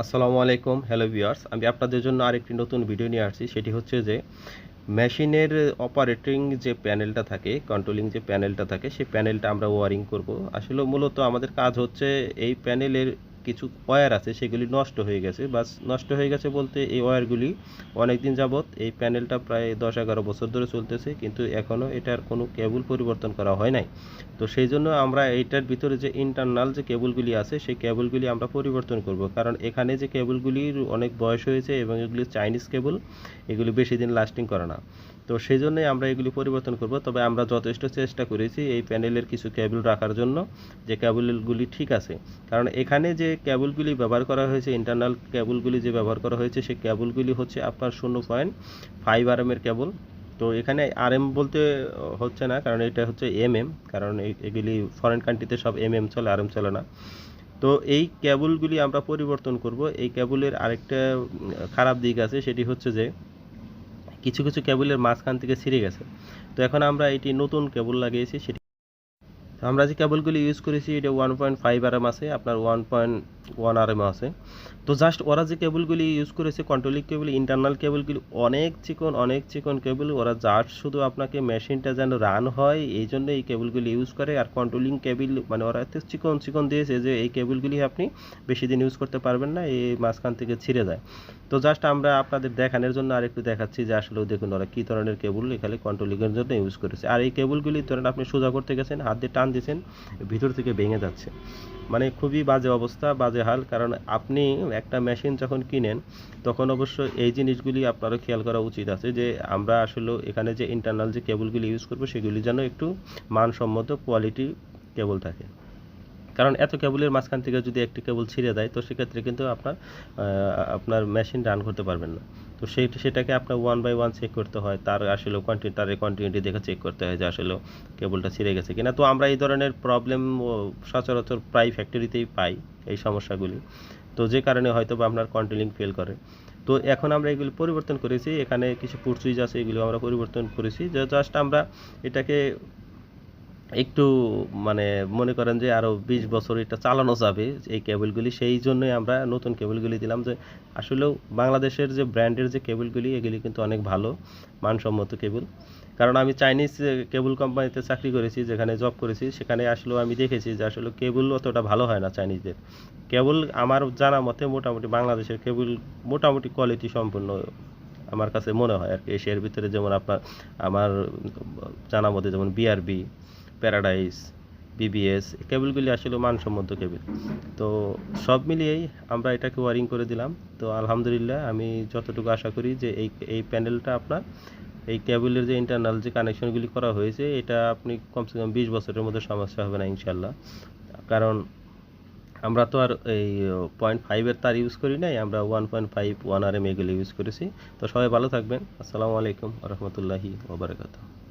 আসসালামু আলাইকুম, hello viewers. আমি আপনাদের জন্য আরেকটি নতুন ভিডিও নিয়ে আসছি। সেটি হচ্ছে যে মেশিনের অপারেটিং যে প্যানেলটা থাকে, কন্ট্রোলিং যে প্যানেলটা থাকে, সেই প্যানেলটা আমরা ওয়ারিং করব। আসলে মূলত আমাদের কাজ হচ্ছে এই প্যানেলের কিছু ওয়্যার আছে সেগুলি নষ্ট হয়ে গেছে। বাস নষ্ট হয়ে গেছে বলতে এই ওয়্যারগুলি অনেকদিন যাবৎ এই প্যানেলটা প্রায় 10-11 বছর ধরে চলতেছে, কিন্তু এখনও এটার কোনো কেবল পরিবর্তন করা হয় নাই। তো সেই জন্য আমরা এইটার ভিতরে যে ইন্টারনাল যে কেবলগুলি আছে সেই কেবলগুলি আমরা পরিবর্তন করব, কারণ এখানে যে কেবলগুলির অনেক বয়স হয়েছে এবং এগুলি চাইনিজ কেবল, এগুলি বেশি দিন লাস্টিং করে না। তো সেই জন্যই আমরা এগুলি পরিবর্তন করব। তবে আমরা যথেষ্ট চেষ্টা করেছি এই প্যানেলের কিছু কেবল রাখার জন্য, যে কেবলগুলি ঠিক আছে। কারণ এখানে যে কেবলগুলি ব্যবহার করা হয়েছে, ইন্টারনাল কেবলগুলি যে ব্যবহার করা হয়েছে, সেই কেবলগুলি হচ্ছে আপনার 0.5 আরএমের কেবল। তো এখানে আরএম বলতে হচ্ছে না, কারণ এটা হচ্ছে এমএম, কারণ এগুলি ফরেন কান্ট্রিতে সব এমএম চলে, আরএম চলে না। তো এই কেবলগুলি আমরা পরিবর্তন করব। এই কেবলের আরেকটা খারাপ দিক আছে, সেটি হচ্ছে যে কিছু কিছু কেবলের মাঝখান থেকে ছিঁড়ে গেছে। তো এখন আমরা এটি নতুন কেবল লাগিয়েছি। সেটি আমরা যে কেবলগুলি ইউজ করেছি এটা 1.5 আরএম আছে, আপনার 1.1 আরএম আছে। তো জাস্ট ওরা যে কেবলগুলি ইউজ করেছে কন্ট্রোলিং কেবল, ইন্টারনাল কেবলগুলি অনেক চিকন কেবল। ওরা জাস্ট শুধু আপনাকে মেশিনটা যেন রান হয় এই জন্য এই কেবলগুলি ইউজ করে। আর কন্ট্রোলিং কেবল মানে ওরা এত চিকন চিকন দিয়েছে যে এই কেবলগুলি আপনি বেশি দিন ইউজ করতে পারবেন না, এই মাঝখান থেকে ছিঁড়ে যায়। তো জাস্ট আমরা আপনাদের দেখানোর জন্য আরেকটু দেখাচ্ছি যে আসলে দেখুন ওরা কী ধরনের কেবল এখানে কন্ট্রোলিংয়ের জন্য ইউজ করেছে। আর এই কেবলগুলি ধরেন আপনি সোজা করতে গেছেন, হাত দিয়ে টান দিয়েছেন, ভিতর থেকে ভেঙে যাচ্ছে। মানে খুবই বাজে অবস্থা, বাজে হাল। কারণ আপনি একটা মেশিন যখন কিনেন তখন অবশ্য এই জিনিসগুলি আপনারও খেয়াল করা উচিত আছে যে আমরা আসলে এখানে যে ইন্টারনাল যে কেবলগুলি ইউজ করবো সেগুলি যেন একটু মানসম্মত কোয়ালিটি কেবল থাকে। কারণ এত কেবলের মাঝখান থেকে যদি একটি কেবল ছিঁড়ে দেয় তো সেক্ষেত্রে কিন্তু আপনার মেশিন রান করতে পারবেন না। তো সেটাকে আপনার 1 বাই 1 চেক করতে হয়, তার আসলে কন্টিনিউটি দেখে চেক করতে হয় যে আসলে কেবলটা ছিঁড়ে গেছে কিনা। তো আমরা এই ধরনের প্রবলেম সচরাচর প্রায় ফ্যাক্টরিতেই পাই এই সমস্যাগুলি। তো যে কারণে হয়তো বা আপনার কন্ট্রোলিং ফেল করে। তো এখন আমরা এগুলি পরিবর্তন করেছি, এখানে কিছু পুট সুইচ আছে, এগুলো আমরা পরিবর্তন করেছি যে জাস্ট আমরা এটাকে একটু মানে মনে করেন যে আরও 20 বছর এটা চালানো যাবে এই কেবলগুলি। সেই জন্যই আমরা নতুন কেবলগুলি দিলাম, যে আসলেও বাংলাদেশের যে ব্র্যান্ডের যে কেবলগুলি এগুলি কিন্তু অনেক ভালো মানসম্মত কেবল। কারণ আমি চাইনিজ কেবল কোম্পানিতে চাকরি করেছি, যেখানে জব করেছি, সেখানে আসলেও আমি দেখেছি যে আসলে কেবল অতটা ভালো হয় না চাইনিজদের। কেবল আমার জানা মতে মোটামুটি বাংলাদেশের কেবল মোটামুটি কোয়ালিটি সম্পন্ন আমার কাছে মনে হয় আর কি। এশিয়ার ভিতরে যেমন আমার জানা মতে যেমন বিআরবি, প্যারাডাইস, বিবিএস কেবলগুলি আসলে মানসম্মত কেবল। তো সব মিলিয়েই আমরা এটাকে ওয়ারিং করে দিলাম। তো আলহামদুলিল্লাহ আমি যতটুকু আশা করি যে এই প্যানেলটা আপনার এই কেবলের যে ইন্টারনাল যে কানেকশনগুলি করা হয়েছে এটা আপনি কমসে কম 20 বছরের মধ্যে সমস্যা হবে না ইনশাল্লাহ। কারণ আমরা তো আর এই 0.5-এর তার ইউজ করি নাই, আমরা 1.5 1 আরএম এগুলো ইউজ করেছি। তো সবাই ভালো থাকবেন। আসসালামু আলাইকুম ওয়া রাহমাতুল্লাহি ওয়া বারাকাতুহু।